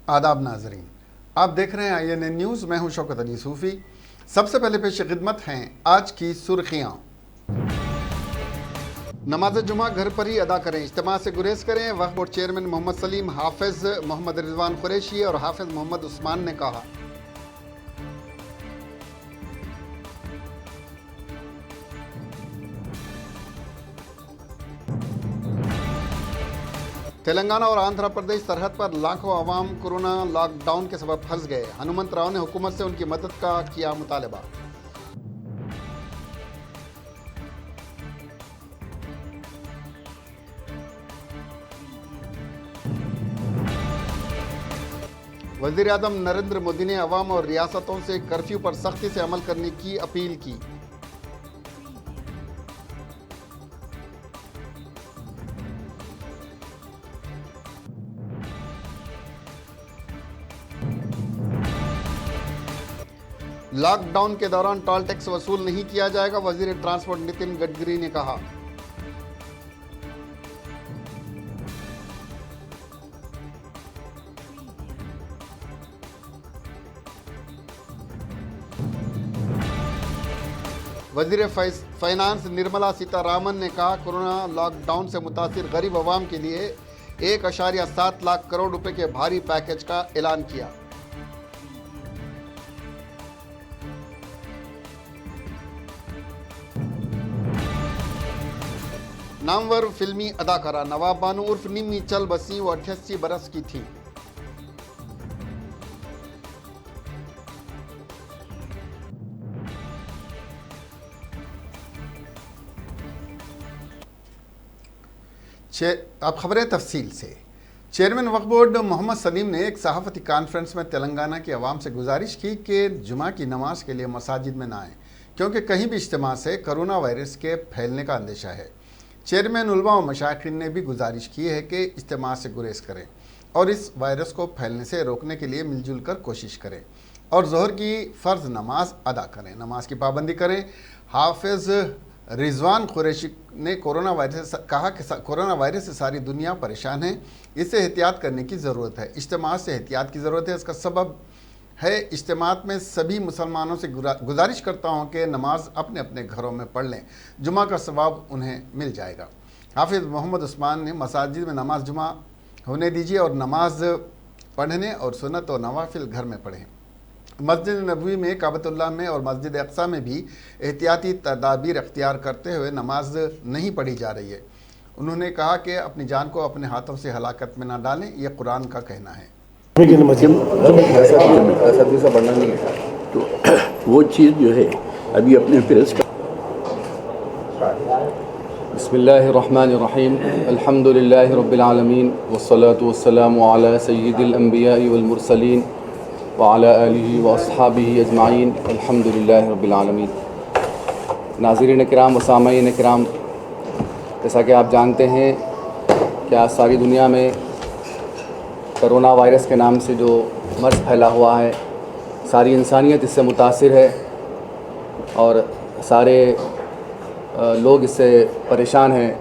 आदाब नाजरीन, आप देख रहे हैं INN न्यूज़। मैं हूं शौकत अली सूफ़ी। सबसे पहले पेश खिदमत हैं आज की सुर्खियां। नमाज जुमा घर पर ही अदा करें, इज्तिमा से गुरेज करें। वक्फ बोर्ड चेयरमैन मोहम्मद सलीम, हाफिज मोहम्मद रिजवान कुरैशी और हाफिज मोहम्मद उस्मान ने कहा। तेलंगाना और आंध्र प्रदेश सरहद पर लाखों अवाम कोरोना लॉकडाउन के सबब फंस गए। हनुमंत राव ने हुकूमत से उनकी मदद का किया मुतालबा। वज़ीर आज़म नरेंद्र मोदी ने अवाम और रियासतों से कर्फ्यू पर सख्ती से अमल करने की अपील की। लॉकडाउन के दौरान टोल टैक्स वसूल नहीं किया जाएगा, वजीर ट्रांसपोर्ट नितिन गडकरी ने कहा। वजीर फाइनेंस निर्मला सीतारामन ने कहा, कोरोना लॉकडाउन से मुतासिर गरीब अवाम के लिए 1.7 लाख करोड़ रुपए के भारी पैकेज का ऐलान किया। नामवर फिल्मी अदाकारा नवाब बानो उर्फ निम्मी चल बसी, वो 88 बरस की थी। अब खबरें तफसील से। चेयरमैन वक्फ बोर्ड मोहम्मद सलीम ने एक सहाफ़ती कॉन्फ्रेंस में तेलंगाना की आवाम से गुजारिश की कि जुमा की नमाज के लिए मसाजिद में ना आएँ, क्योंकि कहीं भी इज्तिमा से कोरोना वायरस के फैलने का अंदेशा है। चेयरमैन उलमा व मशाइखीन ने भी गुजारिश की है कि इज्तिमा से गुरेज करें और इस वायरस को फैलने से रोकने के लिए मिलजुल कर कोशिश करें और ज़ोहर की फ़र्ज़ नमाज अदा करें, नमाज की पाबंदी करें। हाफिज़ रिजवान कुरैशी ने कोरोना वायरस से सारी दुनिया परेशान है, इससे एहतियात करने की ज़रूरत है। इज्तिमा से एहतियात की ज़रूरत है, इसका सबब है इज्तिमात में सभी मुसलमानों से गुजारिश करता हूँ कि नमाज अपने अपने घरों में पढ़ लें, जुमा का सवाब उन्हें मिल जाएगा। हाफिज़ मोहम्मद उस्मान ने मसाजिद में नमाज जुमा होने दीजिए और नमाज पढ़ने और सुन्नत और नवाफिल घर में पढ़ें। मस्जिद नबवी में, काबतुल्लाह में और मस्जिद अक़सा में भी एहतियाती तदाबीर अख्तियार करते हुए नमाज नहीं पढ़ी जा रही है। उन्होंने कहा कि अपनी जान को अपने हाथों से हलाकत में ना डालें, यह कुरान का कहना है। ऐसा बढ़ना नहीं है तो वो चीज़ जो है अभी अपने प्रेस का। बिस्मिल्लाहिर्रहमानिर्रहीम, अल्हम्दुलिल्लाहि रब्बिल आलमीन वस्सलातु वस्सलामु अला सय्यिदिल अंबिया'i वल मुरसलीन व अला आलिहि व अस्हाबिहि अजमाइन, अल्हम्दुलिल्लाहि रब्बिल आलमीन। नाज़रीन किराम व सामईन किराम, जैसा कि आप जानते हैं कि आज सारी दुनिया में कोरोना वायरस के नाम से जो मर्ज़ फैला हुआ है, सारी इंसानियत इससे मुतासिर है और सारे लोग इससे परेशान हैं।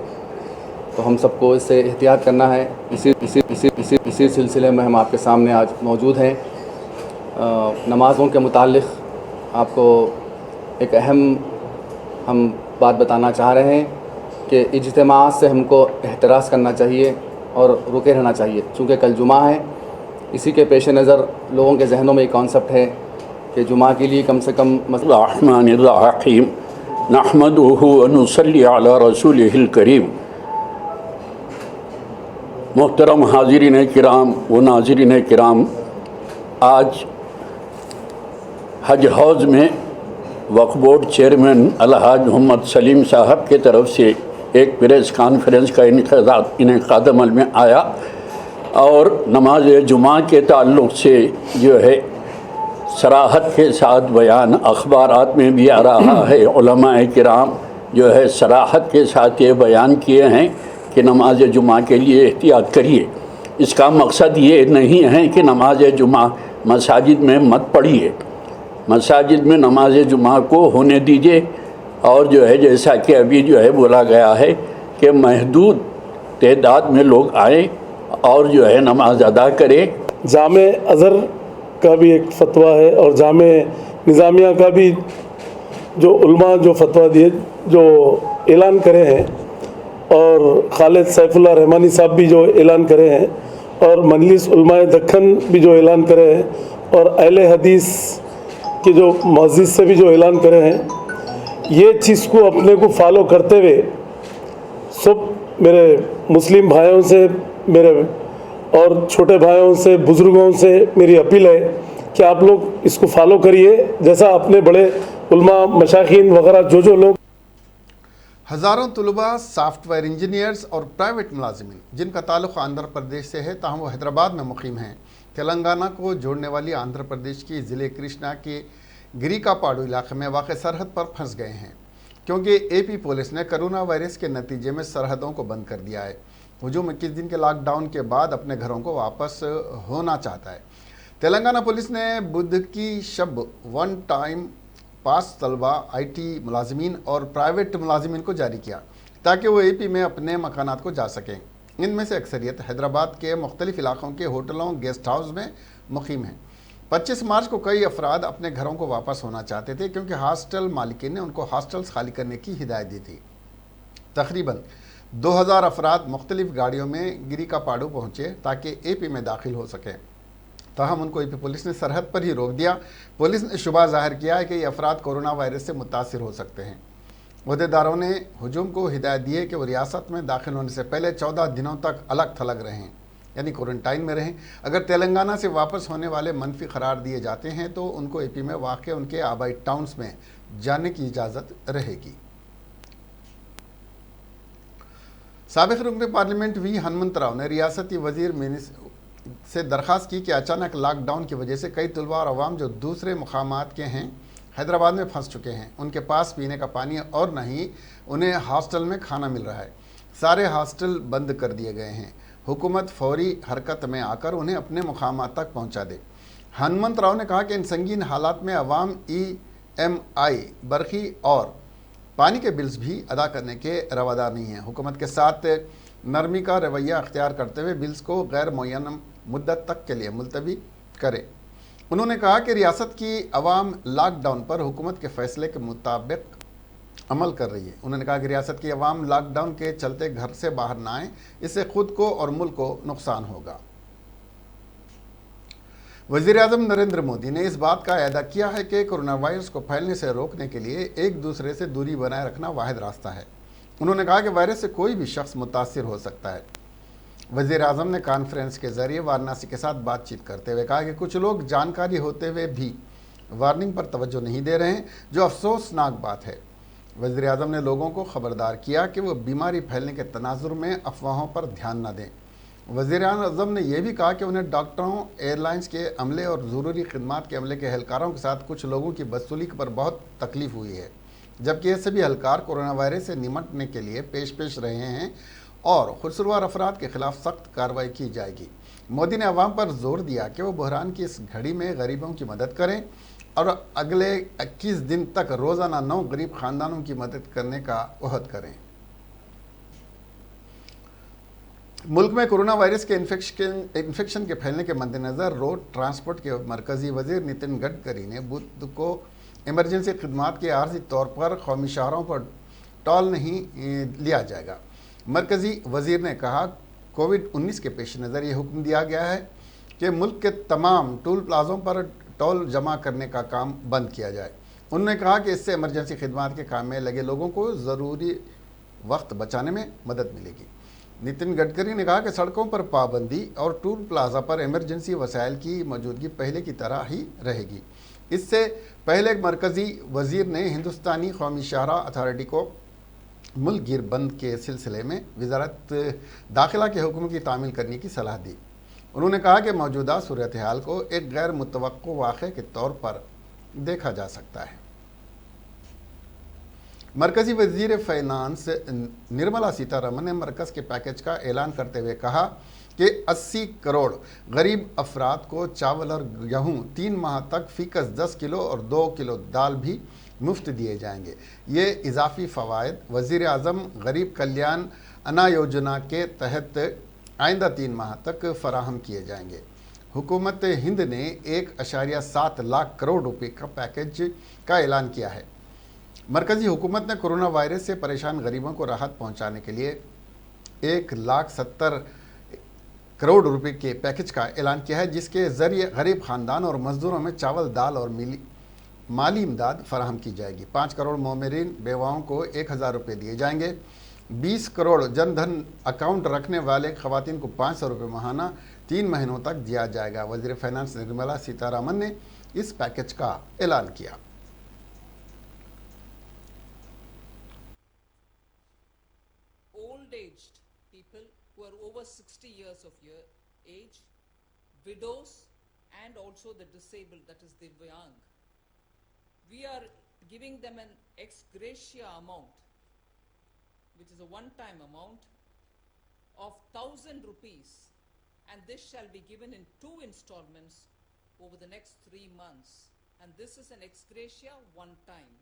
तो हम सबको इससे एहतियात करना है। इसी सिलसिले में हम आपके सामने आज मौजूद हैं। नमाज़ों के मुताल्लिक़ आपको एक अहम हम बात बताना चाह रहे हैं कि इज्तिमाअत से हमको एहतराज़ करना चाहिए और रुके रहना चाहिए। चूँकि कल जुमा है, इसी के पेश नज़र लोगों के जहनों में एक कॉन्सेप्ट है कि जुमा के लिए कम से कम रहमानिर्रहीम नहमदुहु व नुसल्ली अला रसूलिहिल करीम। मोहतरम हाज़िरीन किराम व नाज़रीन किराम, आज हज हाउस में वक्फ बोर्ड चेयरमैन अलहाज मोहम्मद सलीम साहब के तरफ से एक प्रेस कॉन्फ्रेंस का इनेकाद अमल में आया और नमाज जुमा के ताल्लुक़ से जो है सराहत के साथ बयान अखबारात में भी आ रहा है। उलमाए किराम जो है सराहत के साथ ये बयान किए हैं कि नमाज जुमा के लिए एहतियात करिए। इसका मकसद ये नहीं है कि नमाज जुमा मसाजिद में मत पढ़िए, मसाजिद में नमाज जुमा को होने दीजिए और जो है जैसा कि अभी जो है बोला गया है कि महदूद तादाद में लोग आएँ और जो है नमाज अदा करें। जामे अज़हर का भी एक फतवा है और जामे निज़ामिया का भी जो उलमा जो फतवा दिए जो ऐलान करे हैं, और खालिद सैफुल्लाह रहमानी साहब भी जो ऐलान करे हैं, और मजलिस उलमाए दक्कन भी जो ऐलान करे हैं, और अहले हदीस के जो मस्जिद से भी जो ऐलान करे हैं, ये चीज़ को अपने को फॉलो करते हुए सब मेरे मुस्लिम भाइयों से, मेरे और छोटे भाइयों से, बुज़ुर्गों से मेरी अपील है कि आप लोग इसको फॉलो करिए, जैसा अपने बड़े उलमा मशाखीन वगैरह जो लोग। हज़ारों तलबा, सॉफ्टवेयर इंजीनियर्स और प्राइवेट मुलाजिमीन जिनका ताल्लुक़ आंध्र प्रदेश से है, ताहम वो हैदराबाद में मुक़ीम हैं, तेलंगाना को जोड़ने वाली आंध्र प्रदेश की ज़िले कृष्णा के गिरिकापाडू इलाके में वाक़ सरहद पर फंस गए हैं, क्योंकि AP पुलिस ने कोरोना वायरस के नतीजे में सरहदों को बंद कर दिया है। हुजूम 21 दिन के लॉकडाउन के बाद अपने घरों को वापस होना चाहता है। तेलंगाना पुलिस ने बुध की शब वन टाइम पास तलबा, IT मुलाजिमीन और प्राइवेट मुलाजिमीन को जारी किया ताकि वो AP में अपने मकानात को जा सकें। इनमें से अक्सरियत हैदराबाद के मुख्तलिफ इलाक़ों के होटलों, गेस्ट हाउस में मुक़ीम हैं। 25 मार्च को कई अफराद अपने घरों को वापस होना चाहते थे, क्योंकि हॉस्टल मालिकीन ने उनको हॉस्टल्स खाली करने की हिदायत दी थी। तकरीबन 2000 अफराद मुख्तलिफ गाड़ियों में गिरिकापाडू पहुँचे ताकि AP में दाखिल हो सकें, ताहम उनको AP पुलिस ने सरहद पर ही रोक दिया। पुलिस ने शुबा जाहिर किया है कि ये अफराद कोरोना वायरस से मुतासिर हो सकते हैं। अहदेदारों ने हुजूम को हिदायत दी है कि वो रियासत में दाखिल होने से पहले 14 दिनों तक अलग थलग रहें, यानी क्वारंटाइन में रहें। अगर तेलंगाना से वापस होने वाले मनफी करार दिए जाते हैं तो उनको AP में वाक़ उनके आबाई टाउन्स में जाने की इजाज़त रहेगी। साबिक़ रुकन पार्लियामेंट V हनुमंतराव ने रियासती वज़ीर से दरख्वास्त की कि अचानक लॉकडाउन की वजह से कई तलबा और अवाम जो दूसरे मुकामात के हैं हैदराबाद में फंस चुके हैं, उनके पास पीने का पानी और न ही उन्हें हॉस्टल में खाना मिल रहा है। सारे हॉस्टल बंद कर दिए गए हैं। हुकूमत फौरी हरकत में आकर उन्हें अपने मुकामात तक पहुंचा दे। हनुमंतराव ने कहा कि इन संगीन हालात में अवाम EMI, बरखी और पानी के बिल्स भी अदा करने के रवादार नहीं हैं। हुकूमत के साथ नरमी का रवैया अख्तियार करते हुए बिल्स को गैर मुअय्यन मुद्दत तक के लिए मुलतवी करें। उन्होंने कहा कि रियासत की अवाम लॉकडाउन पर हुकूमत के फ़ैसले के मुताबिक अमल कर रही है। उन्होंने कहा कि रियासत की अवाम लॉकडाउन के चलते घर से बाहर ना आए, इससे खुद को और मुल्क को नुकसान होगा। वज़ीर-ए-आज़म नरेंद्र मोदी ने इस बात का अदा किया है कि कोरोना वायरस को फैलने से रोकने के लिए एक दूसरे से दूरी बनाए रखना वाहिद रास्ता है। उन्होंने कहा कि वायरस से कोई भी शख्स मुतासिर हो सकता है। वज़ीर-ए-आज़म ने कॉन्फ्रेंस के ज़रिए वाराणसी के साथ बातचीत करते हुए कहा कि कुछ लोग जानकारी होते हुए भी वार्निंग पर तवज्जो नहीं दे रहे हैं, जो अफसोसनाक बात है। वज़ीर-ए-आज़म ने लोगों को ख़बरदार किया कि वो बीमारी फैलने के तनाजुर में अफवाहों पर ध्यान न दें। वज़ीर-ए-आज़म ने यह भी कहा कि उन्हें डॉक्टरों, एयरलाइंस के अमले और ज़रूरी खिदमात के अमले के एहलकारों के साथ कुछ लोगों की बदसलूकी पर बहुत तकलीफ़ हुई है, जबकि ये सभी एहलकार कोरोना वायरस से निमटने के लिए पेश रहे हैं और खुदसुरवार अफराद के खिलाफ सख्त कार्रवाई की जाएगी। मोदी ने अवाम पर जोर दिया कि वो बहरान की इस घड़ी में गरीबों की मदद करें और अगले 21 दिन तक रोज़ाना 9 गरीब ख़ानदानों की मदद करने का अहद करें। मुल्क में कोरोना वायरस के इन्फेक्शन के फैलने के मद्देनज़र रोड ट्रांसपोर्ट के मरकज़ी वज़ीर नितिन गडकरी ने बुध को इमरजेंसी खिदमात के आर्जी तौर पर कौमी शहरों पर टोल नहीं लिया जाएगा। मरकज़ी वज़ीर ने कहा, कोविड-19 के पेश नज़र ये हुक्म दिया गया है कि मुल्क के तमाम टोल प्लाज़ों पर टोल जमा करने का काम बंद किया जाए। उन्होंने कहा कि इससे इमरजेंसी खिदमात के काम में लगे लोगों को ज़रूरी वक्त बचाने में मदद मिलेगी। नितिन गडकरी ने कहा कि सड़कों पर पाबंदी और टोल प्लाज़ा पर इमरजेंसी वसाइल की मौजूदगी पहले की तरह ही रहेगी। इससे पहले मरकज़ी वज़ीर ने हिंदुस्तानी कौमी शाहरा अथॉरिटी को मुल्क गिर बंद के सिलसिले में वज़ारत दाखिला के हुक्म की तामील करने की सलाह दी। उन्होंने कहा कि मौजूदा सूरत हाल को एक गैर मुतवक्को वाक़े के तौर पर देखा जा सकता है। मरकज़ी वज़ीर फ़ाइनांस निर्मला सीतारमन ने मरकज़ के पैकेज का ऐलान करते हुए कहा कि 80 करोड़ गरीब अफराद को चावल और गेहूँ 3 माह तक फ़ीकस 10 किलो और 2 किलो दाल भी मुफ्त दिए जाएंगे। ये इजाफी फ़वाइद वज़ीर-ए-आज़म गरीब कल्याण अन्न योजना के तहत आइंदा 3 माह तक फराहम किए जाएंगे। हुकूमत हिंद ने 1.7 लाख करोड़ रुपए का पैकेज का ऐलान किया है। मरकजी हुकूमत ने कोरोना वायरस से परेशान गरीबों को राहत पहुंचाने के लिए 1,70,00,000 करोड़ रुपए के पैकेज का ऐलान किया है, जिसके जरिए गरीब खानदान और मजदूरों में चावल, दाल और माली इमदाद फराहम की जाएगी। 5 करोड़ मोमिरीन बेवाओं को 1,000 रुपये दिए जाएंगे। 20 करोड़ जनधन अकाउंट रखने वाले खवातीन को 500 रुपये माहाना 3 महीनों तक दिया जाएगा। वज़ीर फाइनेंस निर्मला सीतारामन ने इस पैकेज का ऐलान किया। Old-aged people who are over 60 years of age, widows, and also the disabled, that is Divyang. We are giving them an ex gratia amount, which is a one-time amount of 1,000 rupees, and this shall be given in 2 installments over the next 3 months. And this is an ex gratia one time,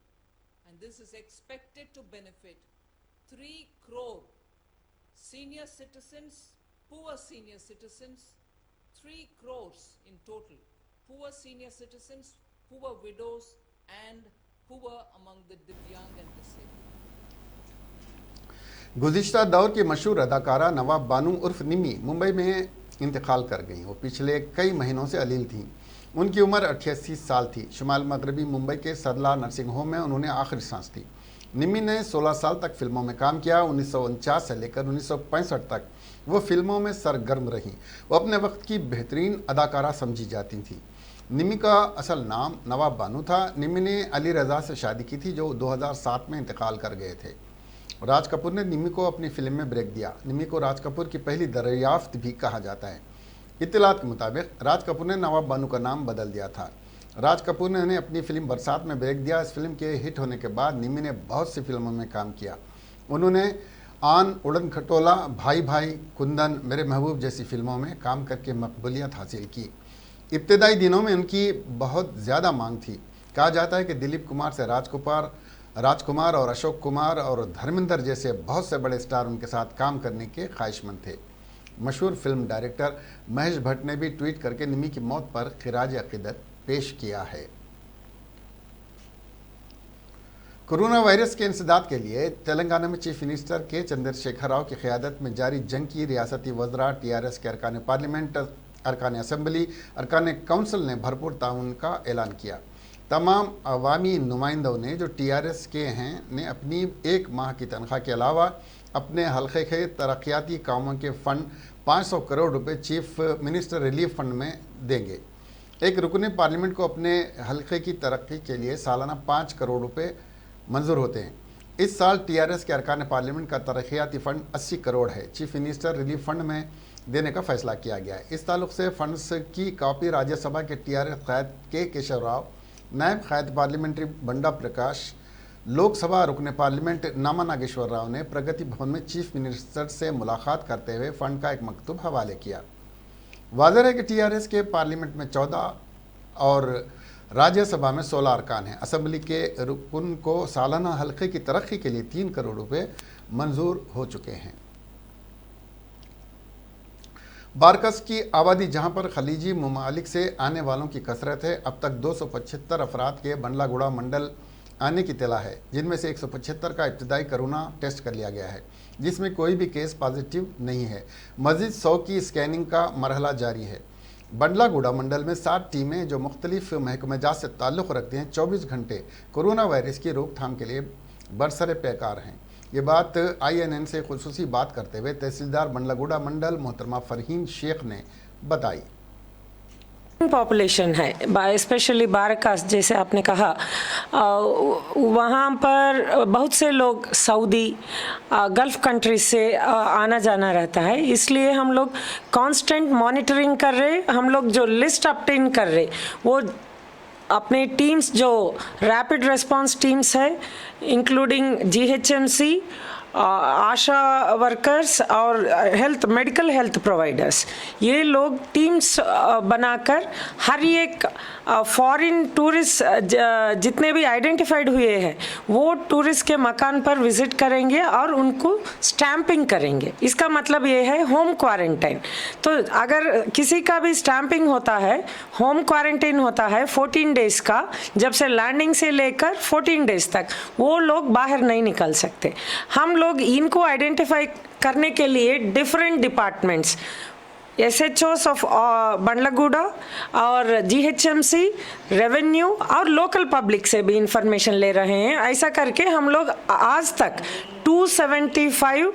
and this is expected to benefit 3 crore senior citizens, poor senior citizens, 3 crores in total, poor senior citizens, poor widows, and poor among the Divyang and disabled. गुज़िश्ता दौर की मशहूर अदाकारा नवाब बानू उर्फ निमी मुंबई में इंतकाल कर गईं। वो पिछले कई महीनों से अलील थीं। उनकी उम्र 88 साल थी। शुमाल मगरबी मुंबई के सदला नर्सिंग होम में उन्होंने आखिरी सांस दी। निमी ने 16 साल तक फिल्मों में काम किया। 1949 से लेकर 1965 तक वो फिल्मों में सरगर्म रहीं। वो अपने वक्त की बेहतरीन अदाकारा समझी जाती थी। निमी का असल नाम नवाब बानू था। निमी ने अली रज़ा से शादी की थी, जो 2007 में इंतकाल कर गए थे। राज कपूर ने निमी को अपनी फिल्म में ब्रेक दिया। निमी को राज कपूर की पहली दरियाफ्त भी कहा जाता है। इत्तलात के मुताबिक राज कपूर ने नवाब बानू का नाम बदल दिया था। राज कपूर ने उन्हें अपनी फिल्म बरसात में ब्रेक दिया। इस फिल्म के हिट होने के बाद निमी ने बहुत सी फिल्मों में काम किया। उन्होंने आन, उड़न खटोला, भाई भाई, कुंदन, मेरे महबूब जैसी फिल्मों में काम करके मकबूलियत हासिल की। इब्तदाई दिनों में उनकी बहुत ज़्यादा मांग थी। कहा जाता है कि दिलीप कुमार से राजकुमार और अशोक कुमार और धर्मेंद्र जैसे बहुत से बड़े स्टार उनके साथ काम करने के ख्वाहिशमंद थे। मशहूर फिल्म डायरेक्टर महेश भट्ट ने भी ट्वीट करके निमी की मौत पर खिराज अकीदत पेश किया है। कोरोना वायरस के इंसदाद के लिए तेलंगाना में चीफ मिनिस्टर के चंद्रशेखर राव की क़यादत में जारी जंग की रियासती वज़रा, टीआरएस के अरकान पार्लियामेंट, अरकान असम्बली, अरकान काउंसिल ने भरपूर ताउन का ऐलान किया। तमाम अवामी नुमाइंदों ने जो टीआरएस के हैं ने अपनी 1 माह की तनख्वाह के अलावा अपने हल्के के तरक्याती कामों के फ़ंड 500 करोड़ रुपए चीफ मिनिस्टर रिलीफ फंड में देंगे। एक रुकन पार्लियामेंट को अपने हल्के की तरक्की के लिए सालाना 5 करोड़ रुपए मंजूर होते हैं। इस साल टीआरएस के अरकान पार्लियामेंट का तरक्याती फ़ंड 80 करोड़ है। चीफ मिनिस्टर रिलीफ फंड में देने का फैसला किया गया है। इस ताल्लुक से फंड्स की कॉपी राज्यसभा के टीआरएस क़ायद के केशव राव, नायब क़ायद पार्लियामेंट्री बंडा प्रकाश, लोकसभा रुकन पार्लियामेंट नामा नागेश्वर राव ने प्रगति भवन में चीफ मिनिस्टर से मुलाकात करते हुए फंड का एक मकतूब हवाले किया। वाज़ेह है कि टीआरएस के पार्लियामेंट में 14 और राज्यसभा में 16 अरकान हैं। असम्बली के रुकन को सालाना हल्के की तरक्की के लिए 3 करोड़ रुपए मंजूर हो चुके हैं। बारकस की आबादी जहां पर खलीजी ममालिक से आने वालों की कसरत है, अब तक 275 अफराद के बंडलागुड़ा मंडल आने की इत्तला है, जिनमें से 175 का इब्तदाई कोरोना टेस्ट कर लिया गया है, जिसमें कोई भी केस पॉजिटिव नहीं है। मज़ीद 100 की स्कैनिंग का मरहला जारी है। बंडलागुड़ा मंडल में 7 टीमें जो मुख्तलिफ महकमेजात से ताल्लुक़ रखती हैं 24 घंटे कोरोना वायरस की रोकथाम के लिए बरसरे पैकार हैं। ये बात INN से खुसूसी बात करते हुए तहसीलदार बंडलागुड़ा मंडल मोहतरमा फरहीन शेख ने बताई। पॉपुलेशन है, स्पेशली बारकास जैसे आपने कहा, वहाँ पर बहुत से लोग सऊदी, गल्फ़ कंट्री से आना जाना रहता है, इसलिए हम लोग कांस्टेंट मॉनिटरिंग कर रहे। हम लोग जो लिस्ट ऑब्टेन कर रहे वो अपने टीम्स जो रैपिड रिस्पांस टीम्स है, इंक्लूडिंग GHMC आशा वर्कर्स और मेडिकल हेल्थ प्रोवाइडर्स, ये लोग टीम्स बनाकर हर एक फॉरेन टूरिस्ट जितने भी आइडेंटिफाइड हुए हैं वो टूरिस्ट के मकान पर विजिट करेंगे और उनको स्टैंपिंग करेंगे। इसका मतलब ये है होम क्वारंटाइन। तो अगर किसी का भी स्टैंपिंग होता है, होम क्वारंटाइन होता है 14 डेज का, जब से लैंडिंग से लेकर 14 डेज तक वो लोग बाहर नहीं निकल सकते। हम लोग इनको आइडेंटिफाई करने के लिए डिफरेंट डिपार्टमेंट्स, SHOs ऑफ बंडलगुड़ा और GHMC, रेवेन्यू और लोकल पब्लिक से भी इंफॉर्मेशन ले रहे हैं। ऐसा करके हम लोग आज तक 275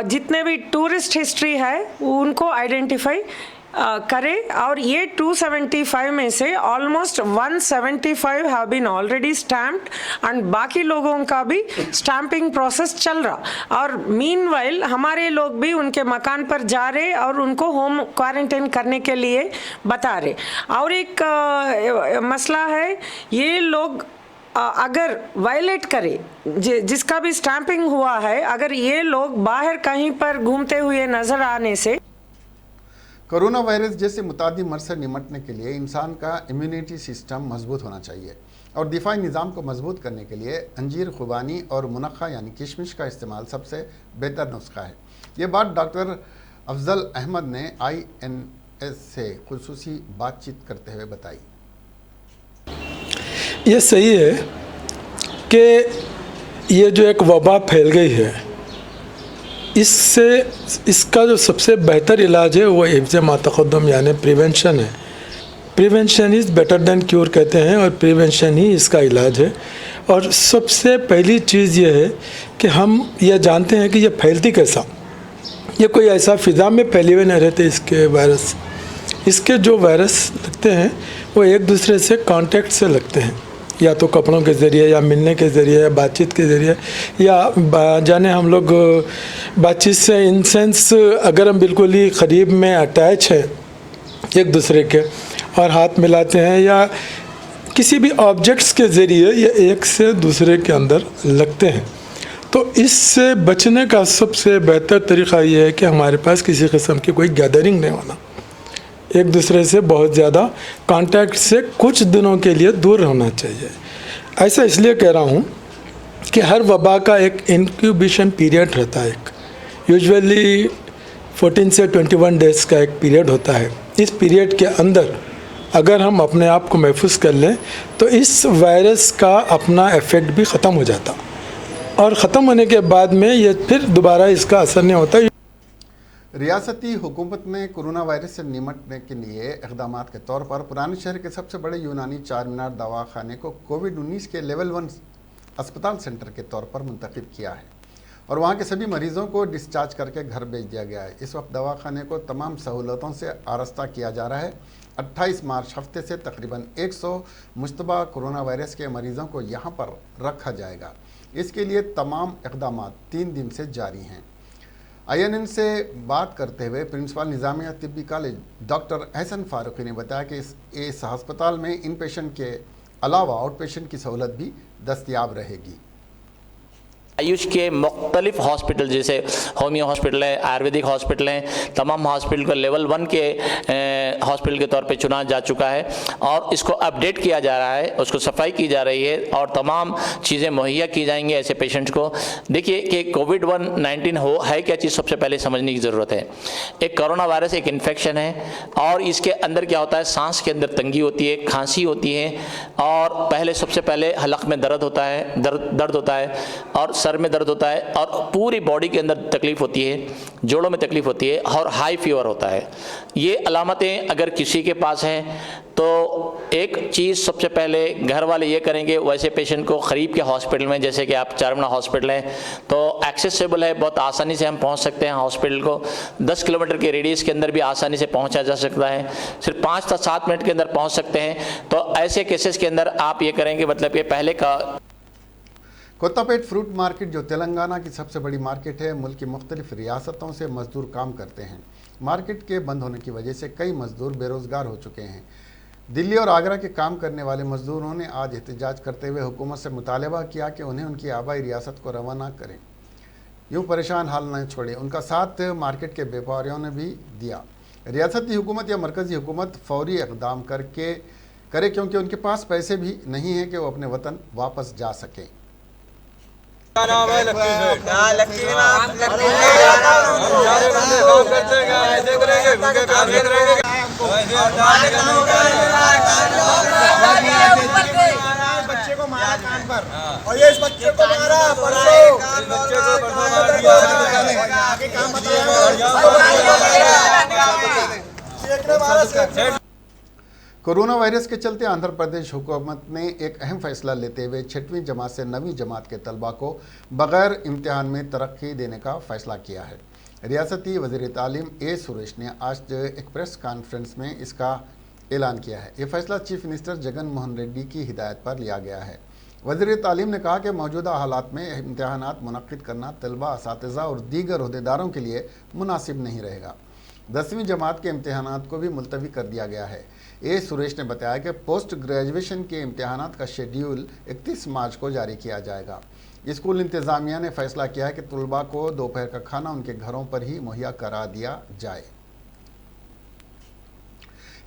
जितने भी टूरिस्ट हिस्ट्री है उनको आइडेंटिफाई करें, और ये 275 में से almost 175 have been already stamped and बाकी लोगों का भी स्टैंपिंग प्रोसेस चल रहा। और मीनवाइल हमारे लोग भी उनके मकान पर जा रहे और उनको होम क्वारंटाइन करने के लिए बता रहे। और एक मसला है, ये लोग अगर वायलेट करे जिसका भी स्टैंपिंग हुआ है, अगर ये लोग बाहर कहीं पर घूमते हुए नजर आने से, कोरोना वायरस जैसे मुतादी मर्ज से निमटने के लिए इंसान का इम्यूनिटी सिस्टम मजबूत होना चाहिए और दिफाई निज़ाम को मजबूत करने के लिए अंजीर, खुबानी और मुनक्का यानी किशमिश का इस्तेमाल सबसे बेहतर नुस्खा है। ये बात डॉक्टर अफजल अहमद ने INS से खुसूसी बातचीत करते हुए बताई। ये सही है कि ये जो एक वबा फैल गई है, इसका जो सबसे बेहतर इलाज है वो हिफ्ज़ मा तक़द्दम यानी प्रिवेंशन है। Prevention is better than cure कहते हैं, और प्रिवेंशन ही इसका इलाज है। और सबसे पहली चीज़ ये है कि हम ये जानते हैं कि ये फैलती कैसा, ये कोई ऐसा फ़िज़ा में फैले हुए नहीं रहते इसके वायरस। इसके जो वायरस लगते हैं वो एक दूसरे से कांटेक्ट से लगते हैं, या तो कपड़ों के ज़रिए या मिलने के ज़रिए या बातचीत के ज़रिए, या जाने हम लोग बातचीत से इन सेंस अगर हम बिल्कुल ही क़रीब में अटैच हैं एक दूसरे के और हाथ मिलाते हैं, या किसी भी ऑब्जेक्ट्स के ज़रिए ये एक से दूसरे के अंदर लगते हैं। तो इससे बचने का सबसे बेहतर तरीक़ा ये है कि हमारे पास किसी किस्म की कोई गैदरिंग नहीं होना, एक दूसरे से बहुत ज़्यादा कांटेक्ट से कुछ दिनों के लिए दूर रहना चाहिए। ऐसा इसलिए कह रहा हूँ कि हर वबा का एक इंक्यूबेशन पीरियड रहता है, यूजुअली 14 से 21 डेज़ का एक पीरियड होता है। इस पीरियड के अंदर अगर हम अपने आप को महफूज कर लें तो इस वायरस का अपना इफ़ेक्ट भी ख़त्म हो जाता, और ख़त्म होने के बाद में ये फिर दोबारा इसका असर नहीं होता। रियासती हुकूमत ने कोरोना वायरस से निमटने के लिए इक़दाम के तौर पर पुराने शहर के सबसे बड़े यूनानी चार मीनार दवाखाने को कोविड-19 के लेवल 1 अस्पताल सेंटर के तौर पर मुंतखब किया है और वहां के सभी मरीजों को डिस्चार्ज करके घर भेज दिया गया है। इस वक्त दवाखाने को तमाम सहूलतों से आरास्ता किया जा रहा है। 28 मार्च हफ्ते से तकरीबन 100 मुश्तबा कोरोना वायरस के मरीजों को यहाँ पर रखा जाएगा। इसके लिए तमाम इक़दाम 3 दिन से जारी हैं। INN से बात करते हुए principal Nizamia Tibbi college doctor Ahsan Farooqui ने बताया कि इस अस्पताल में इन पेशेंट के अलावा आउट पेशेंट की सहूलत भी दस्तयाब रहेगी। आयुष के मुख्तलिफ हॉस्पिटल जैसे होमियो हॉस्पिटल है, आयुर्वेदिक हॉस्पिटल हैं, तमाम हॉस्पिटल को लेवल 1 के हॉस्पिटल के तौर पे चुना जा चुका है और इसको अपडेट किया जा रहा है, उसको सफाई की जा रही है और तमाम चीज़ें मुहैया की जाएंगी ऐसे पेशेंट्स को। देखिए कि कोविड-19 है क्या चीज़, सबसे पहले समझने की ज़रूरत है। एक कोरोना वायरस एक इन्फेक्शन है और इसके अंदर क्या होता है, सांस के अंदर तंगी होती है, खांसी होती है और पहले सबसे पहले हलक में दर्द होता है, दर्द होता है और सर में दर्द होता है और पूरी बॉडी के अंदर तकलीफ होती है, जोड़ों में तकलीफ होती है और हाई फीवर होता है। ये अलामतें अगर किसी के पास हैं तो एक चीज़ सबसे पहले घर वाले ये करेंगे, वैसे पेशेंट को करीब के हॉस्पिटल में, जैसे कि आप चारमीनार हॉस्पिटल है तो एक्सेसिबल है, बहुत आसानी से हम पहुंच सकते हैं हॉस्पिटल को। 10 किलोमीटर के रेडियस के अंदर भी आसानी से पहुंचा जा सकता है, सिर्फ 5 से 7 मिनट के अंदर पहुंच सकते हैं। तो ऐसे केसेस के अंदर आप ये करेंगे, मतलब कि पहले का कोत्तापेट फ्रूट मार्केट जो तेलंगाना की सबसे बड़ी मार्केट है, मुल्क की मुख्तलिफ रियासतों से मजदूर काम करते हैं। मार्केट के बंद होने की वजह से कई मजदूर बेरोज़गार हो चुके हैं। दिल्ली और आगरा के काम करने वाले मजदूरों ने आज एहतजाज करते हुए हुकूमत से मुतालबा किया कि उन्हें उनकी आबाई रियासत को रवाना करें। यूँ परेशान हाल न छोड़े। उनका साथ मार्केट के व्यापारियों ने भी दिया। रियासती हुकूमत या मरकज़ी हुकूमत फौरी इक़दाम करे क्योंकि उनके पास पैसे भी नहीं हैं कि वो अपने वतन वापस जा सकें। बच्चे को मारा कान पर और ये इस बच्चे को मारा परसों आगे काम बताया। कोरोना वायरस के चलते आंध्र प्रदेश हुकूमत ने एक अहम फैसला लेते हुए 6वीं जमात से 9वीं जमात के तलबा को बग़ैर इम्तिहान में तरक्की देने का फ़ैसला किया है। रियासती वज़ीर तालीम ए सुरेश ने आज एक प्रेस कॉन्फ्रेंस में इसका ऐलान किया है। ये फैसला चीफ मिनिस्टर जगन मोहन रेड्डी की हिदायत पर लिया गया है। वज़ीर तालीम ने कहा कि मौजूदा हालात में इम्तिहानात मुनक़्क़िद करना तलबा, असातिज़ा और दीगर अहदेदारों के लिए मुनासिब नहीं रहेगा। 10वीं जमात के इम्तिहानात को भी मुलतवी कर दिया गया है। ए सुरेश ने बताया कि पोस्ट ग्रेजुएशन के इम्तिहानात का शेड्यूल 31 मार्च को जारी किया जाएगा। स्कूल इंतज़ामिया ने फैसला किया है कि तलबा को दोपहर का खाना उनके घरों पर ही मुहैया करा दिया जाए।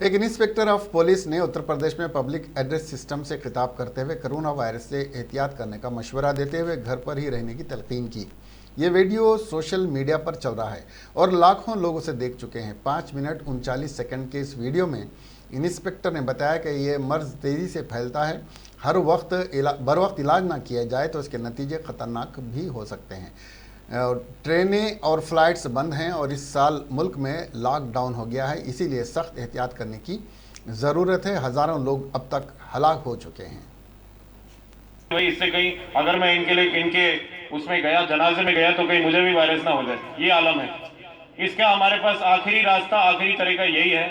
एक इंस्पेक्टर ऑफ पुलिस ने उत्तर प्रदेश में पब्लिक एड्रेस सिस्टम से खिताब करते हुए कोरोना वायरस से एहतियात करने का मशवरा देते हुए घर पर ही रहने की तलकीन की। ये वीडियो सोशल मीडिया पर चल रहा है और लाखों लोग उसे देख चुके हैं। 5 मिनट 39 सेकंड के इस वीडियो में इंस्पेक्टर ने बताया कि ये मर्ज़ तेज़ी से फैलता है। हर वक्त बर वक्त इलाज ना किया जाए तो इसके नतीजे ख़तरनाक भी हो सकते हैं। ट्रेनें और फ्लाइट्स बंद हैं और इस साल मुल्क में लॉकडाउन हो गया है, इसीलिए सख्त एहतियात करने की ज़रूरत है। हज़ारों लोग अब तक हलाक हो चुके हैं। भाई इससे कहीं अगर मैं इनके उसमें गया, जनाजे में गया, तो कहीं मुझे भी वायरस ना हो जाए, ये आलम है। इसका हमारे पास आखिरी रास्ता, आखिरी तरीका यही है।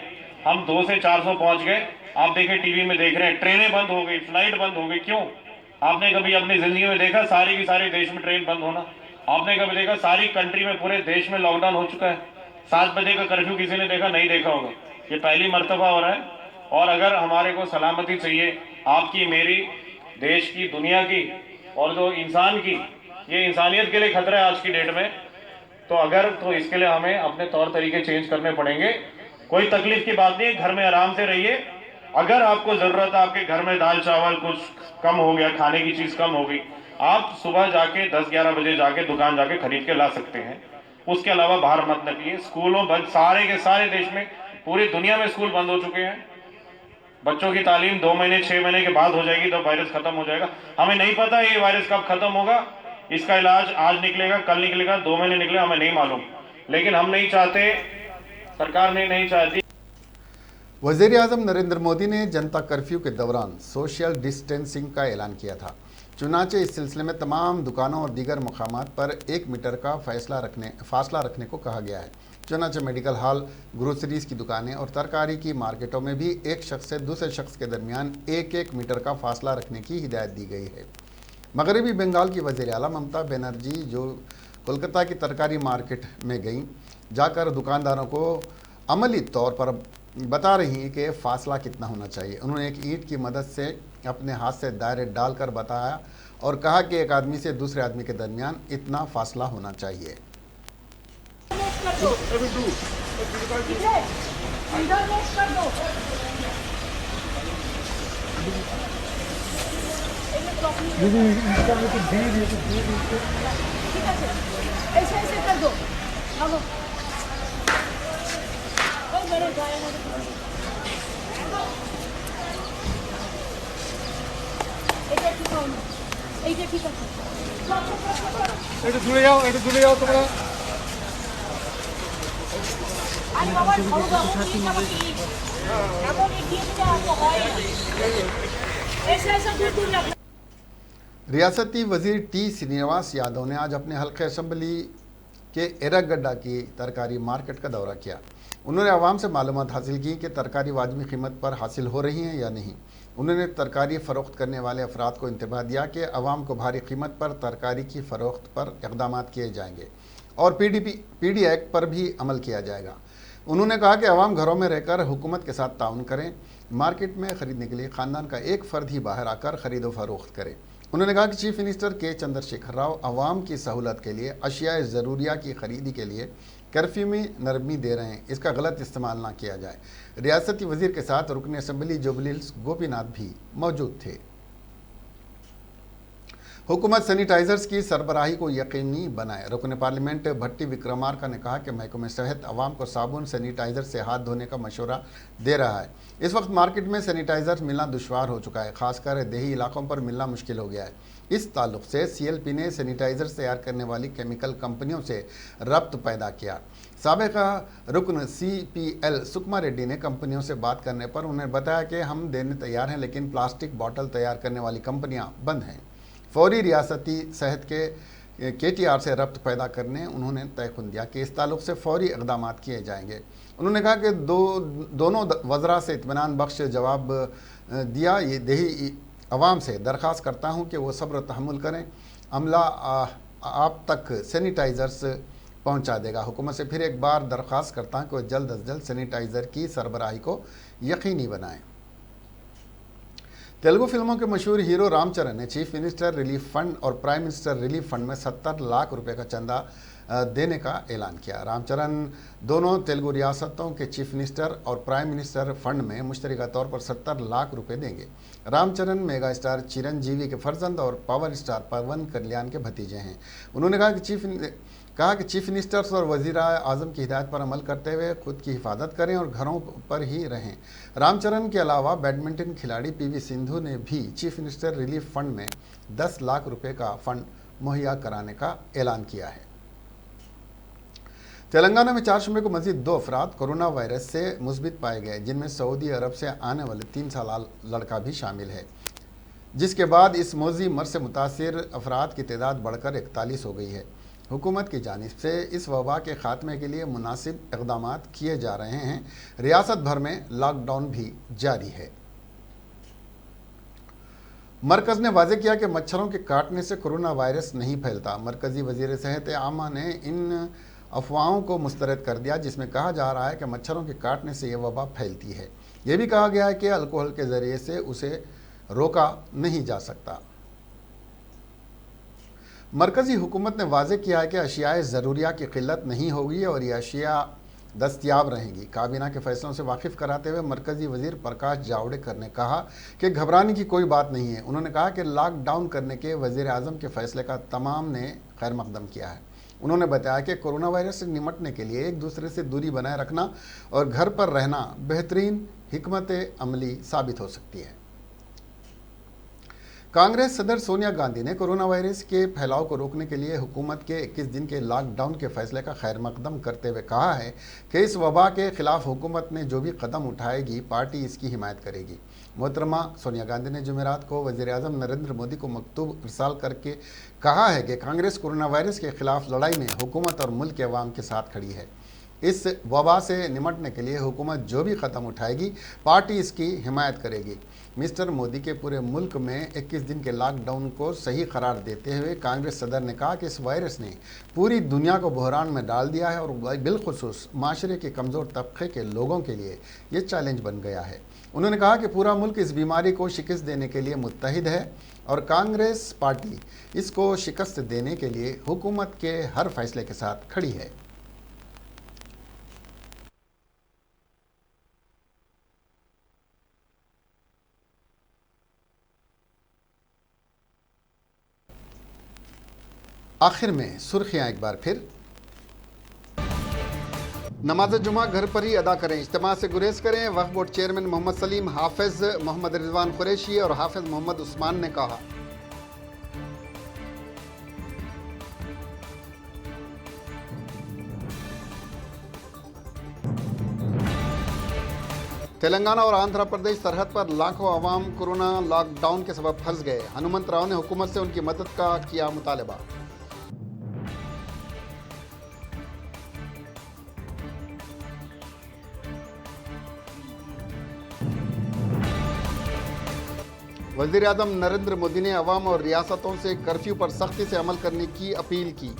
हम 200 से 400 पहुंच गए। आप देखें, टीवी में देख रहे हैं, ट्रेनें बंद हो गई, फ्लाइट बंद हो गई। क्यों? आपने कभी अपनी जिंदगी में देखा सारी की सारी देश में ट्रेन बंद होना? आपने कभी देखा सारी कंट्री में, पूरे देश में लॉकडाउन हो चुका है? 7 बजे का कर्फ्यू किसी ने देखा? नहीं देखा होगा। ये पहली मर्तबा हो रहा है। और अगर हमारे को सलामती चाहिए, आपकी, मेरी, देश की, दुनिया की और जो इंसान की, ये इंसानियत के लिए खतरा है आज की डेट में, तो इसके लिए हमें अपने तौर तरीके चेंज करने पड़ेंगे। कोई तकलीफ की बात नहीं है, घर में आराम से रहिए। अगर आपको जरूरत है, आपके घर में दाल चावल कुछ कम हो गया, खाने की चीज कम हो गई, आप सुबह जाके 10-11 बजे जाके दुकान जाके खरीद के ला सकते हैं। उसके अलावा बाहर मत निकलिए। स्कूलों बंद, सारे के सारे देश में, पूरी दुनिया में स्कूल बंद हो चुके हैं। बच्चों की तालीम 2 महीने 6 महीने के बाद हो जाएगी, तो वायरस खत्म हो जाएगा। हमें नहीं पता ये वायरस कब खत्म होगा। इसका इलाज आज निकलेगा, कल निकलेगा, 2 महीने निकलेगा, हमें नहीं मालूम। लेकिन हम नहीं चाहते, सरकार नहीं चाहती। वज़ीर आज़म नरेंद्र मोदी ने जनता कर्फ्यू के दौरान सोशल डिस्टेंसिंग का ऐलान किया था। चुनाचे इस सिलसिले में तमाम दुकानों और दीगर मकामात पर 1 मीटर का फासला रखने को कहा गया है। चुनाचे मेडिकल हॉल, ग्रोसरीज़ की दुकानें और तरकारी की मार्केटों में भी एक शख्स से दूसरे शख्स के दरमियान 1-1 मीटर का फासला रखने की हिदायत दी गई है। मगरबी बंगाल की वज़ीर आला ममता बनर्जी, जो कोलकाता की तरकारी मार्केट में गईं, जाकर दुकानदारों को अमली तौर पर बता रही हैं कि फ़ासला कितना होना चाहिए। उन्होंने एक ईंट की मदद से अपने हाथ से दायरे डालकर बताया और कहा कि एक आदमी से दूसरे आदमी के दरमियान इतना फ़ासला होना चाहिए। ऐसे कर दो। দূরে যাও তোমরা। रियासती वज़ीर टी श्रीनिवास यादव ने आज अपने हल्के असम्बली के एरागड्डा की तरकारी मार्केट का दौरा किया। उन्होंने आवाम से मालूमात हासिल की कि तरकारी वाजिबी कीमत पर हासिल हो रही हैं या नहीं। उन्होंने तरकारी फ़रोख्त करने वाले अफराद को इंतबाह दिया कि आवाम को भारी कीमत पर तरकारी की फ़रोख्त पर इक़दाम किए जाएंगे और पीडी एक्ट पर भी अमल किया जाएगा। उन्होंने कहा कि आवाम घरों में रहकर हुकूमत के साथ ताउन करें। मार्केट में ख़रीदने के लिए ख़ानदान का एक फ़र्द ही बाहर आकर ख़रीदो फ़रोख्त करे। उन्होंने कहा कि चीफ मिनिस्टर के चंद्रशेखर राव अवाम की सहूलत के लिए अशिया ज़रूरिया की खरीदी के लिए कर्फ्यू में नरमी दे रहे हैं, इसका गलत इस्तेमाल ना किया जाए। रियासती वजीर के साथ रुकन असम्बली जुबली हिल्स गोपीनाथ भी मौजूद थे। हुकूमत सैनिटाइजर्स की सरबराही को यकीनी बनाए। रुकन पार्लियामेंट भट्टी विक्रमार्का ने कहा कि महकमे सेहत आवाम को साबुन सैनिटाइजर से हाथ धोने का मशवरा दे रहा है। इस वक्त मार्केट में सैनिटाइजर मिलना दुश्वार हो चुका है, खासकर देही इलाकों पर मिलना मुश्किल हो गया है। इस ताल्लुक से CLP ने सैनिटाइजर तैयार करने वाली केमिकल कंपनियों से रब्त पैदा किया। साबिका रुकन CPL सुकमा रेड्डी ने कंपनियों से बात करने पर उन्हें बताया कि हम देने तैयार हैं, लेकिन प्लास्टिक बॉटल तैयार करने वाली कंपनियां बंद हैं। फौरी रियासती सेहत के KTR से रब्त पैदा करने उन्होंने तयखुन दिया कि इस ताल्लुक से फौरी इक़दाम किए जाएंगे। उन्होंने कहा कि दोनों वज़रा से इत्मीनान बख्श जवाब दिया। ये देही अवाम से दरख्वास्त करता हूँ कि वो सब्र तहम्मुल करें, अमला आप तक सैनिटाइज़र्स पहुँचा देगा। हुकूमत से फिर एक बार दरख्वास्त करता हूँ कि वह जल्द अज जल्द सैनिटाइज़र की सरबराही को यकीनी बनाएँ। तेलुगु फिल्मों के मशहूर हीरो रामचरण ने चीफ मिनिस्टर रिलीफ फंड और प्राइम मिनिस्टर रिलीफ फंड में 70 लाख रुपए का चंदा देने का ऐलान किया। रामचरण दोनों तेलुगु रियासतों के चीफ मिनिस्टर और प्राइम मिनिस्टर फंड में मुश्तरका तौर पर 70 लाख रुपए देंगे। रामचरण मेगा स्टार चिरंजीवी के फर्जंद और पावर स्टार पवन कल्याण के भतीजे हैं। उन्होंने कहा कि चीफ मिनिस्टर्स और वज़ीर आज़म की हिदायत पर अमल करते हुए खुद की हिफाजत करें और घरों पर ही रहें। रामचरण के अलावा बैडमिंटन खिलाड़ी PV सिंधु ने भी चीफ मिनिस्टर रिलीफ फंड में 10 लाख रुपए का फंड मुहैया कराने का ऐलान किया है। तेलंगाना में 4 शुबे को मजीद 2 अफराद कोरोना वायरस से मुस्बित पाए गए, जिनमें सऊदी अरब से आने वाले 3 साल लड़का भी शामिल है, जिसके बाद इस मौजी मर्ज से मुतासिर अफराद की तादाद बढ़कर 41 हो गई है। हुकूमत की जानिब से इस वबा के खात्मे के लिए मुनासिब इक़दाम किए जा रहे हैं। रियासत भर में लॉकडाउन भी जारी है। मरकज़ ने वाज़ेह किया कि मच्छरों के काटने से कोरोना वायरस नहीं फैलता। मरकज़ी वज़ीर सेहत आमा ने इन अफवाहों को मुस्तरद कर दिया जिसमें कहा जा रहा है कि मच्छरों के काटने से यह वबा फैलती है। यह भी कहा गया है कि अल्कोहल के ज़रिए से उसे रोका नहीं जा सकता। मरकज़ी हुकूमत ने वाज़ेह किया है कि अशियाए ज़रूरिया की क़िल्लत नहीं होगी और ये अशिया दस्तयाब रहेंगी। काबीना के फैसलों से वाकिफ़ कराते हुए मरकज़ी वज़ीर प्रकाश जावड़ेकर ने कहा कि घबराने की कोई बात नहीं है। उन्होंने कहा कि लॉकडाउन करने के वज़ीर आज़म के फ़ैसले का तमाम ने खैर मकदम किया है। उन्होंने बताया कि कोरोना वायरस से निमटने के लिए एक दूसरे से दूरी बनाए रखना और घर पर रहना बेहतरीन हिकमत अमली साबित हो सकती है। कांग्रेस सदर सोनिया गांधी ने कोरोना वायरस के फैलाव को रोकने के लिए हुकूमत के 21 दिन के लॉकडाउन के फैसले का खैर मकदम करते हुए कहा है कि इस वबा के खिलाफ हुकूमत ने जो भी कदम उठाएगी पार्टी इसकी हिमायत करेगी। मोहतरमा सोनिया गांधी ने जुमेरात को वज़ीर आज़म नरेंद्र मोदी को मकतूब इरसाल करके कहा है कि कांग्रेस कोरोना वायरस के खिलाफ लड़ाई में हुकूमत और मुल्क के अवाम के साथ खड़ी है। इस वबा से निमटने के लिए हुकूमत जो भी कदम उठाएगी पार्टी इसकी हिमायत करेगी। मिस्टर मोदी के पूरे मुल्क में 21 दिन के लॉकडाउन को सही करार देते हुए कांग्रेस सदर ने कहा कि इस वायरस ने पूरी दुनिया को बहरान में डाल दिया है और बिलखुसूस माशरे के कमज़ोर तबके के लोगों के लिए ये चैलेंज बन गया है। उन्होंने कहा कि पूरा मुल्क इस बीमारी को शिकस्त देने के लिए मुत्तहिद है और कांग्रेस पार्टी इसको शिकस्त देने के लिए हुकूमत के हर फैसले के साथ खड़ी है। आखिर में सुर्खियां एक बार फिर। नमाज जुमा घर पर ही अदा करें, इज्तिमा से गुरेज करें। वक्फ बोर्ड चेयरमैन मोहम्मद सलीम, हाफिज मोहम्मद रिजवान कुरैशी और हाफिज मोहम्मद उस्मान ने कहा। तेलंगाना और आंध्र प्रदेश सरहद पर लाखों अवाम कोरोना लॉकडाउन के सबब फंस गए। हनुमंत राव ने हुकूमत से उनकी मदद का किया मुतालबा। वज़ीर आज़म नरेंद्र मोदी ने अवाम और रियासतों से कर्फ्यू पर सख्ती से अमल करने की अपील की।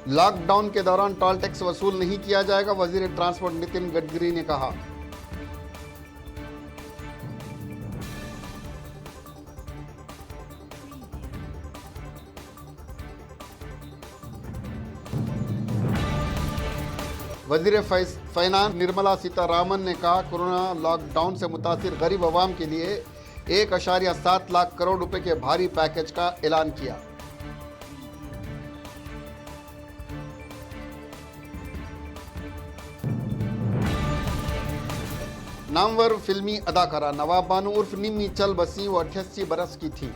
लॉकडाउन के दौरान टोल टैक्स वसूल नहीं किया जाएगा, वजीर ट्रांसपोर्ट नितिन गडकरी ने कहा। वजीर फाइनेंस निर्मला सीतारामन ने कहा, कोरोना लॉकडाउन से मुतासिर गरीब अवाम के लिए 1.7 लाख करोड़ रुपए के भारी पैकेज का ऐलान किया। नामवर फिल्मी अदाकारा नवाब बानो उर्फ निम्मी चल बसी, वो 88 बरस की थी।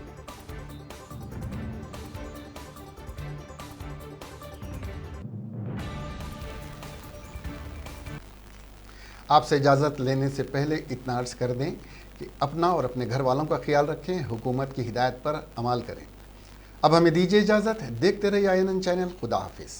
आपसे इजाज़त लेने से पहले इतना अर्ज कर दें कि अपना और अपने घर वालों का ख्याल रखें, हुकूमत की हिदायत पर अमल करें। अब हमें दीजिए इजाज़त, देखते रहिए INN चैनल। खुदा हाफिज़।